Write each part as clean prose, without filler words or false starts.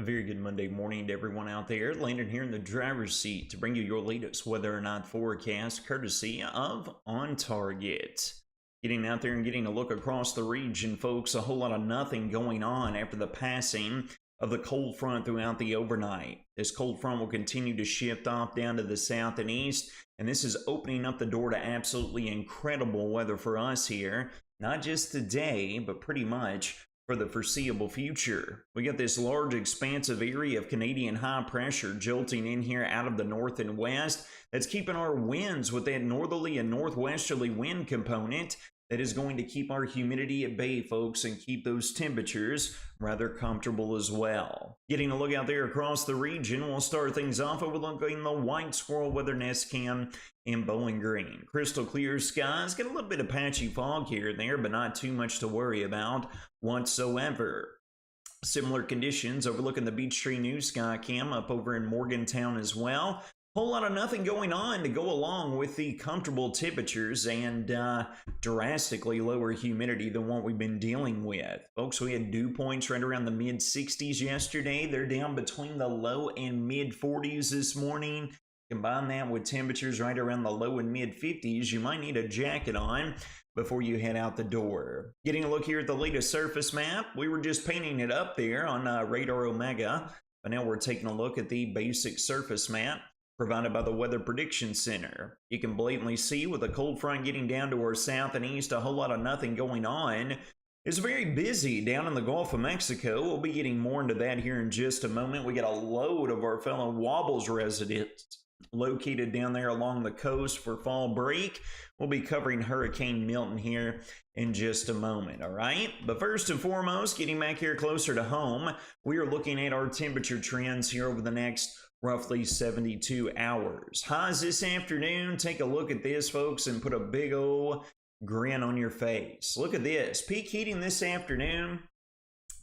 very good Monday morning to everyone out there. Landon here in the driver's seat to bring you your latest weather or not forecast, courtesy of On Target. Getting out there and getting a look across the region, folks. A whole lot of nothing going on after the passing of the cold front throughout the overnight. This cold front will continue to shift off down to the south and east, and this is opening up the door to absolutely incredible weather for us here. Not just today, but pretty much for the foreseeable future. We got this large expansive area of Canadian high pressure jolting in here out of the north and west. That's keeping our winds with that northerly and northwesterly wind component that is going to keep our humidity at bay, folks, and keep those temperatures rather comfortable as well. Getting a look out there across the region, we'll start things off overlooking the White Squirrel Weather Nest Cam in Bowling Green. Crystal clear skies, get a little bit of patchy fog here and there, but not too much to worry about whatsoever. Similar conditions overlooking the Beechtree News Sky Cam up over in Morgantown as well. Whole lot of nothing going on to go along with the comfortable temperatures and drastically lower humidity than what we've been dealing with. Folks, we had dew points right around the mid 60s yesterday. They're down between the low and mid 40s this morning. Combine that with temperatures right around the low and mid 50s, you might need a jacket on before you head out the door. Getting a look here at the latest surface map. We were just painting it up there on Radar Omega, but now we're taking a look at the basic surface map provided by the Weather Prediction Center. You can blatantly see with the cold front getting down to our south and east, a whole lot of nothing going on. It's very busy down in the Gulf of Mexico. We'll be getting more into that here in just a moment. We got a load of our fellow Wobbles residents located down there along the coast for fall break. We'll be covering Hurricane Milton here in just a moment, all right? But first and foremost, getting back here closer to home, we are looking at our temperature trends here over the next roughly 72 hours. Highs this afternoon, take a look at this, folks, and put a big old grin on your face. Look at this. Peak heating this afternoon.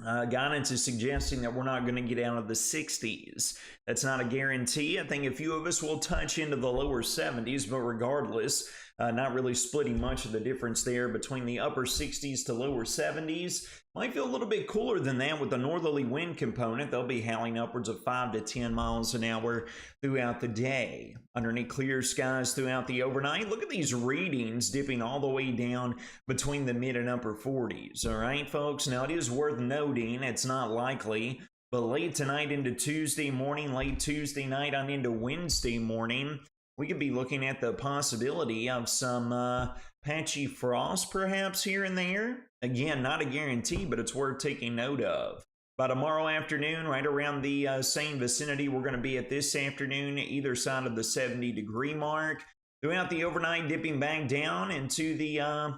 Guidance is suggesting that we're not going to get out of the 60s. That's not a guarantee. I think a few of us will touch into the lower 70s, but regardless, not really splitting much of the difference there between the upper 60s to lower 70s. Might feel a little bit cooler than that with the northerly wind component. They'll be howling upwards of 5 to 10 miles an hour throughout the day. Underneath clear skies throughout the overnight. Look at these readings dipping all the way down between the mid and upper 40s. All right, folks. Now, it is worth noting it's not likely, but late tonight into Tuesday morning, late Tuesday night on into Wednesday morning, we could be looking at the possibility of some patchy frost perhaps here and there. Again, not a guarantee, but it's worth taking note of. By tomorrow afternoon, right around the same vicinity, we're going to be at this afternoon, either side of the 70-degree mark. Throughout the overnight, dipping back down into the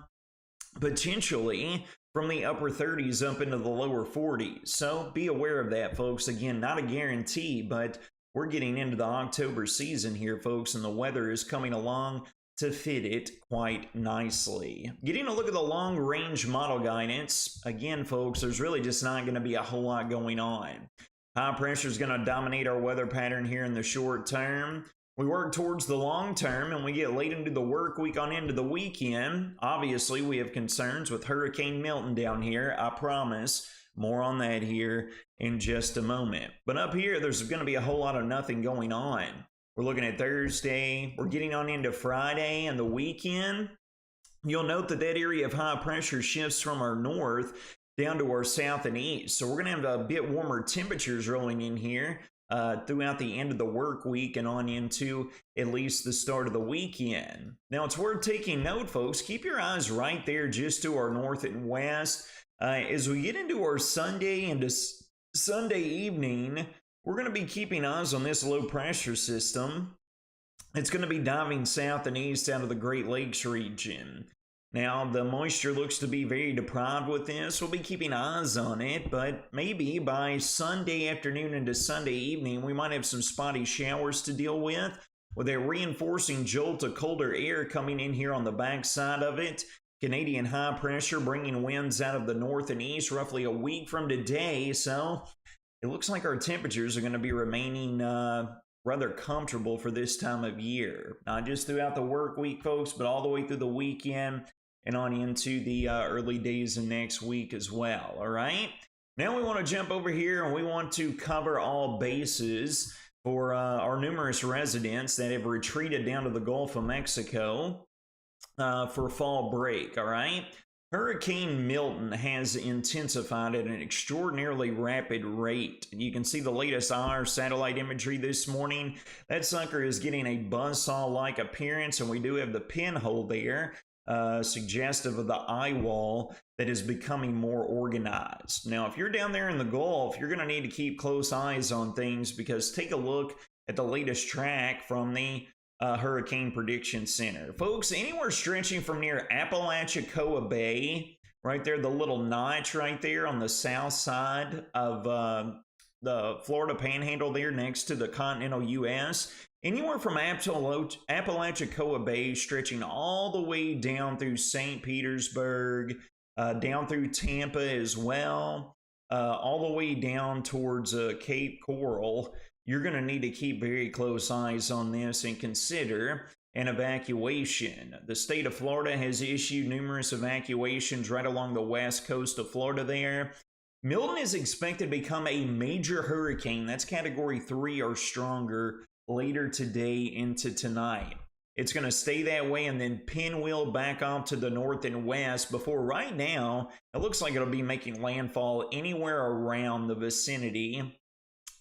potentially from the upper 30s up into the lower 40s. So be aware of that, folks. Again, not a guarantee, but we're getting into the October season here, folks, and the weather is coming along to fit it quite nicely. Getting a look at the long-range model guidance. Again, folks, there's really just not going to be a whole lot going on. High pressure is going to dominate our weather pattern here in the short term. We work towards the long term, and we get late into the work week on into the weekend. Obviously, we have concerns with Hurricane Milton down here, I promise. More on that here in just a moment. But up here, there's going to be a whole lot of nothing going on. We're looking at Thursday. We're getting on into Friday and the weekend. You'll note that that area of high pressure shifts from our north down to our south and east. So we're going to have a bit warmer temperatures rolling in here throughout the end of the work week and on into at least the start of the weekend. Now, it's worth taking note, folks. Keep your eyes right there just to our north and west. As we get into our Sunday into Sunday evening, we're going to be keeping eyes on this low pressure system. It's going to be diving south and east out of the Great Lakes region. Now, the moisture looks to be very deprived with this. We'll be keeping eyes on it, but maybe by Sunday afternoon into Sunday evening, we might have some spotty showers to deal with a reinforcing jolt of colder air coming in here on the backside of it. Canadian high pressure bringing winds out of the north and east roughly a week from today, so it looks like our temperatures are going to be remaining rather comfortable for this time of year. Not just throughout the work week, folks, but all the way through the weekend and on into the early days of next week as well, all right? Now we want to jump over here and we want to cover all bases for our numerous residents that have retreated down to the Gulf of Mexico for fall break, all right? Hurricane Milton has intensified at an extraordinarily rapid rate. You can see the latest IR satellite imagery this morning. That sucker is getting a buzzsaw-like appearance, and we do have the pinhole there, suggestive of the eye wall that is becoming more organized. Now, if you're down there in the Gulf, you're going to need to keep close eyes on things, because take a look at the latest track from the Hurricane Prediction Center. Folks, anywhere stretching from near Apalachicola Bay, right there, the little notch right there on the south side of the Florida Panhandle there next to the continental U.S., anywhere from Apalachicola Bay stretching all the way down through St. Petersburg, down through Tampa as well, all the way down towards Cape Coral. You're going to need to keep very close eyes on this and consider an evacuation. The state of Florida has issued numerous evacuations right along the west coast of Florida there. Milton is expected to become a major hurricane. That's category 3 or stronger later today into tonight. It's going to stay that way and then pinwheel back off to the north and west before right now it looks like it'll be making landfall anywhere around the vicinity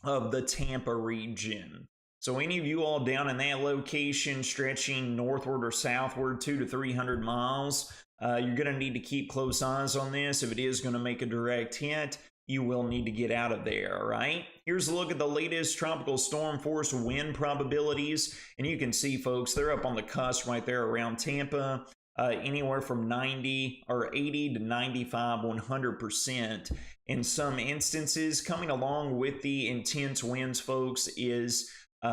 of the Tampa region. So any of you all down in that location stretching northward or southward 200 to 300 miles, you're going to need to keep close eyes on this. If it is going to make a direct hit, you will need to get out of there, all right? Here's a look at the latest tropical storm force wind probabilities. And you can see, folks, they're up on the cusp right there around Tampa, anywhere from 90 or 80 to 95, 100%. In some instances, coming along with the intense winds, folks, is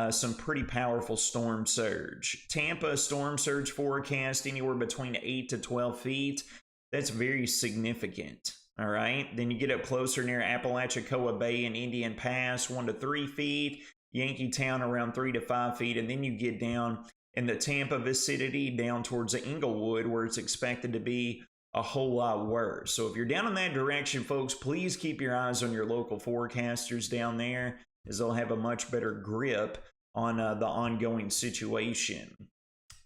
some pretty powerful storm surge. Tampa storm surge forecast anywhere between 8 to 12 feet. That's very significant. All right. Then you get up closer near Apalachicola Bay and Indian Pass, 1 to 3 feet. Yankeetown around 3 to 5 feet. And then you get down in the Tampa vicinity down towards the Inglewood, where it's expected to be a whole lot worse. So if you're down in that direction, folks, please keep your eyes on your local forecasters down there, as they'll have a much better grip on the ongoing situation.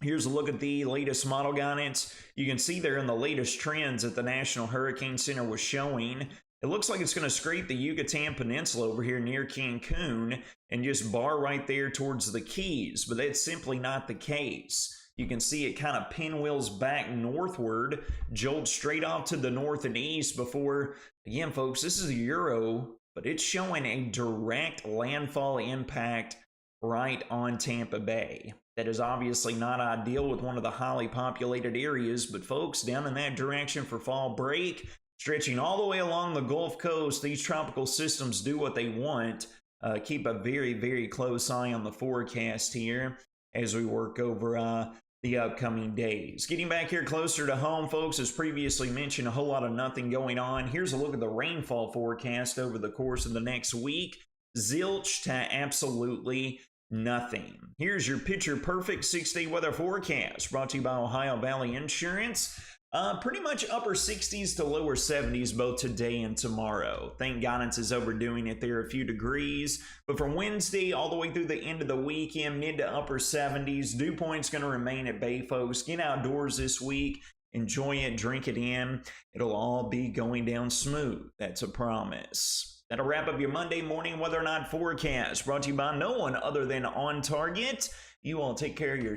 Here's a look at the latest model guidance. You can see there in the latest trends that the National Hurricane Center was showing, it looks like it's going to scrape the Yucatan Peninsula over here near Cancun and just bar right there towards the Keys, but that's simply not the case. You can see it kind of pinwheels back northward, jolts straight off to the north and east before, again, folks, this is a Euro, but it's showing a direct landfall impact right on Tampa Bay. That is obviously not ideal with one of the highly populated areas, but folks, down in that direction for fall break, stretching all the way along the Gulf Coast, these tropical systems do what they want. Keep a very, very close eye on the forecast here as we work over the upcoming days. Getting back here closer to home, folks, as previously mentioned, a whole lot of nothing going on. Here's a look at the rainfall forecast over the course of the next week. Zilch to absolutely nothing. Here's your picture perfect 6-day weather forecast brought to you by Ohio Valley Insurance. Pretty much upper 60s to lower 70s both today and tomorrow. Thank guidance is overdoing it there a few degrees. But from Wednesday all the way through the end of the weekend, mid to upper 70s. Dew point's going to remain at bay, folks. Get outdoors this week. Enjoy it. Drink it in. It'll all be going down smooth. That's a promise. That'll wrap up your Monday morning weather or not forecast brought to you by no one other than On Target. You all take care of your